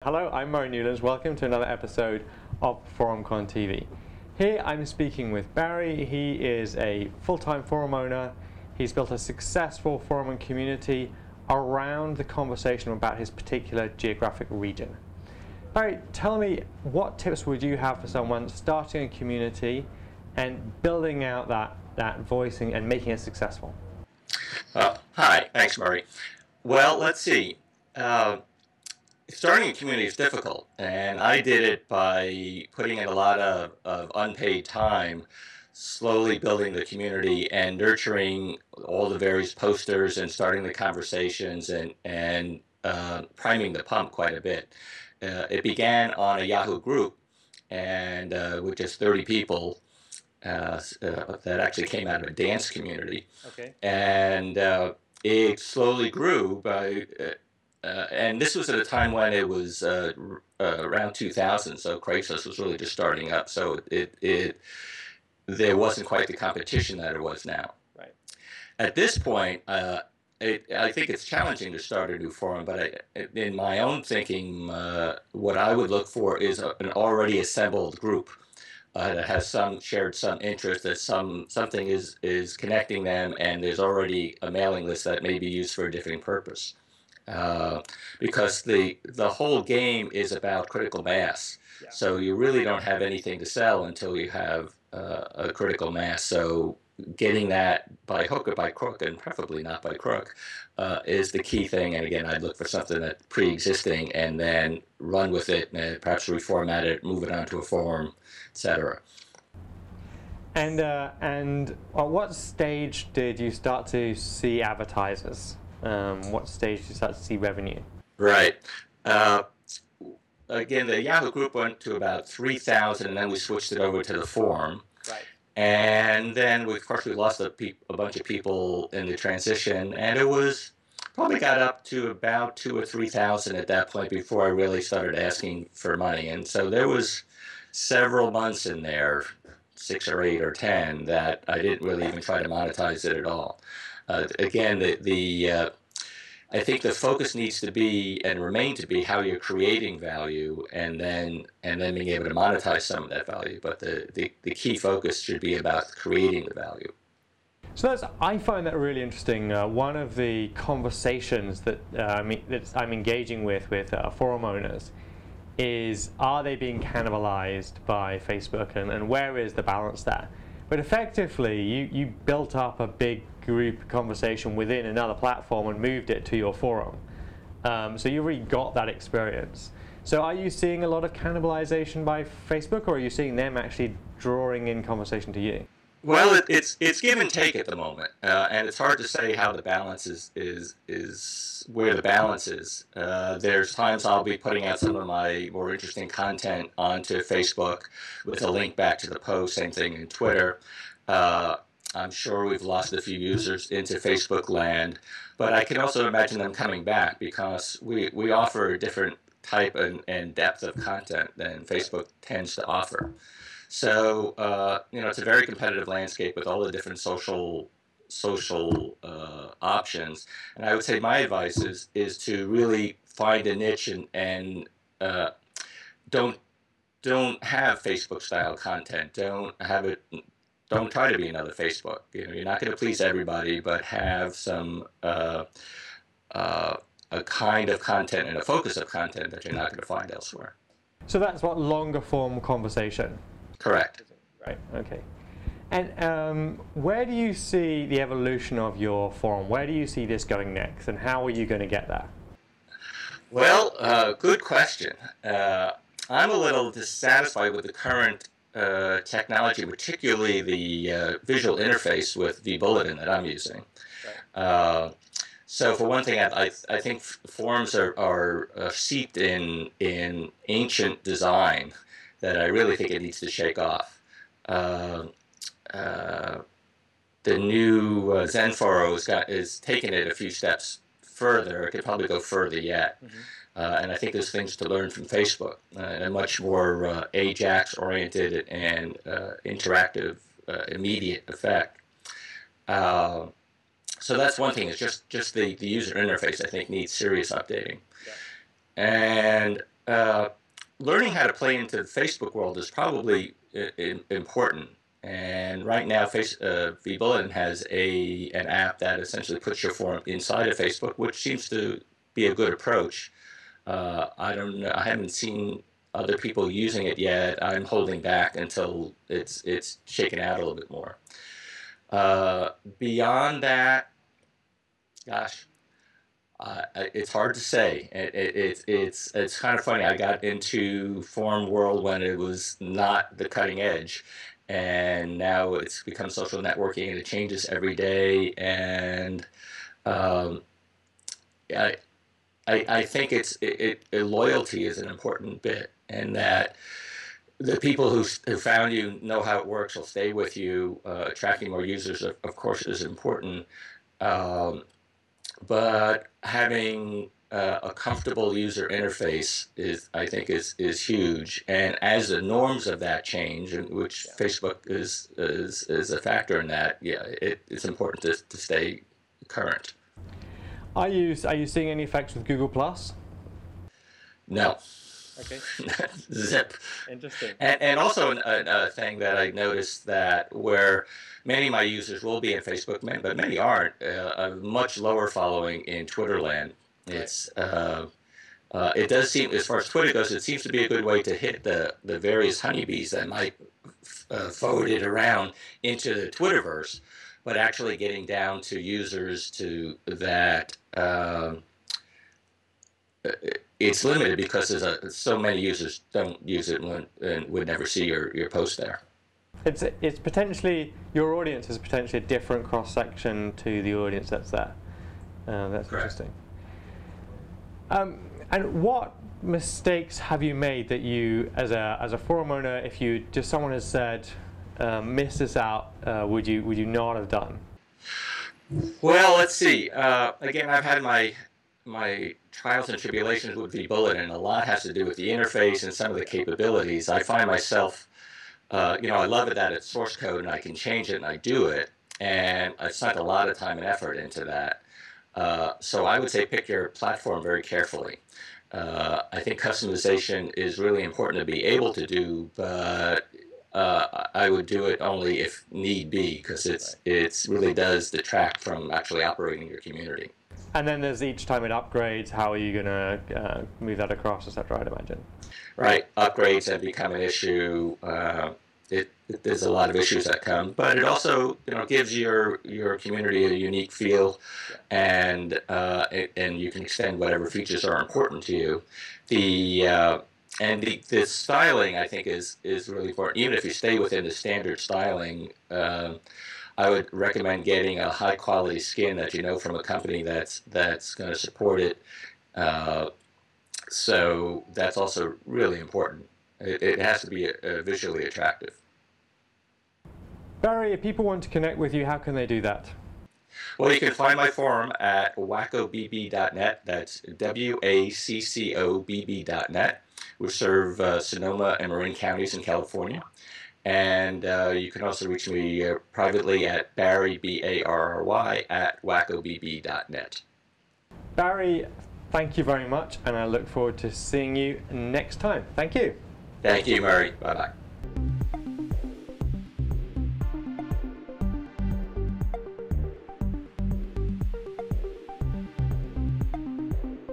Hello, I'm Murray Newlands. Welcome to another episode of ForumCon TV. Here I'm speaking with Barry. He is a full-time forum owner. He's built a successful forum and community around the conversation about his particular geographic region. Barry, tell me, what tips would you have for someone starting a community and building out that voicing and making it successful? Hi, thanks, Murray. Well, let's see. Starting a community is difficult, and I did it by putting in a lot of unpaid time, slowly building the community and nurturing all the various posters and starting the conversations and priming the pump quite a bit. It began on a Yahoo group, and with just 30 people that actually came out of a dance community. Okay. And it slowly grew by... and this was at a time when it was around 2000, so Craigslist was really just starting up. So there wasn't quite the competition that it was now. Right. At this point, I think it's challenging to start a new forum, but in my own thinking, what I would look for is an already assembled group that has some interest, that something is connecting them, and there's already a mailing list that may be used for a different purpose. Because the whole game is about critical mass. Yeah. So you really don't have anything to sell until you have a critical mass. So getting that by hook or by crook, and preferably not by crook, is the key thing. And again, I'd look for something that's pre-existing and then run with it, and perhaps reformat it, move it onto a forum, etc. And at what stage did you start to see advertisers? What stage did you start to see revenue? Right. Again, the Yahoo group went to about 3,000, and then we switched it over to the forum. Right. And then, of course, we lost a bunch of people in the transition, and it was probably got up to about 2,000 or 3,000 at that point before I really started asking for money. And so there was several months in there, 6 or 8 or 10, that I didn't really even try to monetize it at all. Again, I think the focus needs to be and remain to be how you're creating value, and then being able to monetize some of that value. But the key focus should be about creating the value. So I find that really interesting. One of the conversations that I'm engaging with forum owners is, are they being cannibalized by Facebook, and where is the balance there? But effectively, you built up a big group conversation within another platform and moved it to your forum. So you already got that experience. So are you seeing a lot of cannibalization by Facebook, or are you seeing them actually drawing in conversation to you? Well, it's give and take at the moment, and it's hard to say how the balance is where the balance is. There's times I'll be putting out some of my more interesting content onto Facebook with a link back to the post. Same thing in Twitter. I'm sure we've lost a few users into Facebook land, but I can also imagine them coming back because we offer a different type and depth of content than Facebook tends to offer. So, it's a very competitive landscape with all the different social options. And I would say my advice is to really find a niche and don't have Facebook style content. Don't try to be another Facebook. You're not going to please everybody, but have some a kind of content and a focus of content that you're not going to find elsewhere. So that's what longer form conversation. Correct. Right. Okay. And where do you see the evolution of your forum? Where do you see this going next, and how are you going to get there? Well, good question. I'm a little dissatisfied with the current technology, particularly the visual interface with vBulletin that I'm using. Right. So for one thing, I think forums are steeped in ancient design that I really think it needs to shake off. The new Zenforo is taking it a few steps further. It could probably go further yet. Mm-hmm. And I think there's things to learn from Facebook, a much more Ajax-oriented and interactive, immediate effect. So that's one thing. It's just the user interface, I think, needs serious updating. Yeah. And learning how to play into the Facebook world is probably important. And right now, vBulletin has an app that essentially puts your forum inside of Facebook, which seems to be a good approach. I don't know. I haven't seen other people using it yet. I'm holding back until it's shaken out a little bit more. Beyond that, gosh, it's hard to say. It's kind of funny. I got into forum world when it was not the cutting edge, and now it's become social networking, and it changes every day. And um, I, I think loyalty is an important bit, and that the people who found you know how it works will stay with you. Attracting more users, of course, is important. Um, but having a comfortable user interface I think is huge. And as the norms of that change, which Facebook is a factor in that, yeah, it's important to stay current. Are you seeing any effects with Google Plus? No. Okay. Zip. Interesting. And also a thing that I noticed, that where many of my users will be in Facebook, but many aren't, a much lower following in Twitter land. It's it does seem, as far as Twitter goes, it seems to be a good way to hit the various honeybees that might forward it around into the Twitterverse, but actually getting down to users that it's limited, because so many users don't use it and would never see your post there. It's potentially, your audience is potentially a different cross section to the audience that's there. That's Correct. interesting. And what mistakes have you made that you, as a forum owner, if someone has said, miss this out, would you not have done? Well, let's see. Again, I've had my trials and tribulations with vBulletin, and a lot has to do with the interface and some of the capabilities. I find myself, I love it that it's source code and I can change it and I do it, and I've sunk a lot of time and effort into that. So I would say pick your platform very carefully. I think customization is really important to be able to do, but I would do it only if need be, because it really does detract from actually operating your community. And then there's each time it upgrades, how are you going to move that across, etc., I'd imagine. Right. Upgrades have become an issue. There's a lot of issues that come, but it also gives your community a unique feel, and you can extend whatever features are important to you. The styling, I think, is really important. Even if you stay within the standard styling, I would recommend getting a high quality skin that from a company that's going to support it. So that's also really important. It has to be visually attractive. Barry, if people want to connect with you, how can they do that? Well, you can find my forum at waccobb.net. That's WACCOBB.net. We serve Sonoma and Marin counties in California. And you can also reach me privately at Barry, BARRY, at waccobb.net. Barry, thank you very much, and I look forward to seeing you next time. Thank you. Thank you, Murray. Bye-bye.